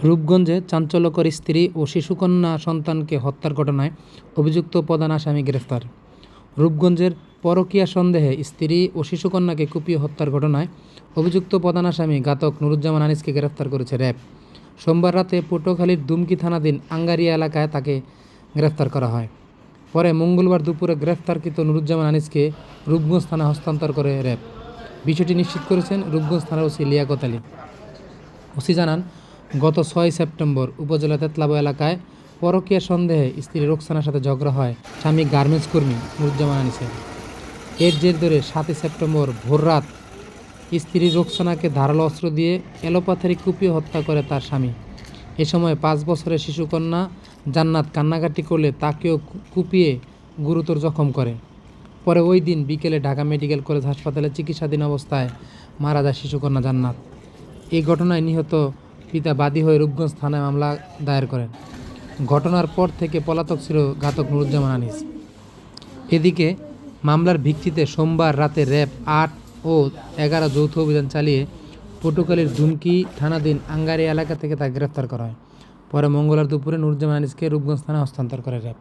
রূপগঞ্জে চাঞ্চল্যকর স্ত্রী ও শিশুকন্যা সন্তানকে হত্যার ঘটনায় অভিযুক্ত প্রধান আসামি গ্রেফতার। রূপগঞ্জের পরকীয়া সন্দেহে স্ত্রী ও শিশুকন্যাকে কুপিয়ে হত্যার ঘটনায় অভিযুক্ত প্রধান আসামি ঘাতক নুরুজ্জামান আনিসকে গ্রেফতার করেছে র্যাব। সোমবার রাতে পটুয়াখালীর দুমকি থানাধীন আঙ্গারিয়া এলাকায় তাকে গ্রেফতার করা হয়। পরে মঙ্গলবার দুপুরে গ্রেফতারকৃত নুরুজ্জামান আনিসকে রূপগঞ্জ থানায় হস্তান্তর করে র্যাব। বিষয়টি নিশ্চিত করেছেন রূপগঞ্জ থানার ওসি লিয়াকত আলী। ওসি জানান, গত ৬ সেপ্টেম্বর উপজেলা তেতলাব এলাকায় পরকীয়া সন্দেহে স্ত্রী রোকসানার সাথে ঝগড়া হয় স্বামী গার্মেন্টস কর্মী নুরুজ্জামান আনিসের। এর জের ধরে ৭ সেপ্টেম্বর ভোররাত স্ত্রী রোকসানাকে ধারালো অস্ত্র দিয়ে এলোপাথারি কুপিয়ে হত্যা করে তার স্বামী। এ সময় ৫ বছরের শিশুকন্যা জান্নাত কান্নাকাটি করলে তাকেও কুপিয়ে গুরুতর জখম করে। পরে ওই দিন বিকেলে ঢাকা মেডিকেল কলেজ হাসপাতালে চিকিৎসাধীন অবস্থায় মারা যায় শিশুকন্যা জান্নাত। এই ঘটনায় নিহত পিতা বাদী হয়ে রূপগঞ্জ থানায় মামলা দায়ের করেন। ঘটনার পর থেকে পলাতক ছিল ঘাতক নুরুজ্জামান আনিস। এদিকে মামলার ভিত্তিতে সোমবার রাতে র্যাব ৮ ও ১১ যৌথ অভিযান চালিয়ে পটুয়াখালীর দুমকি থানাধীন আঙ্গারিয়া এলাকা থেকে তাকে গ্রেফতার করা হয়। পরে মঙ্গলবার দুপুরে নুরুজ্জামান আনিসকে রূপগঞ্জ থানায় হস্তান্তর করে র্যাব।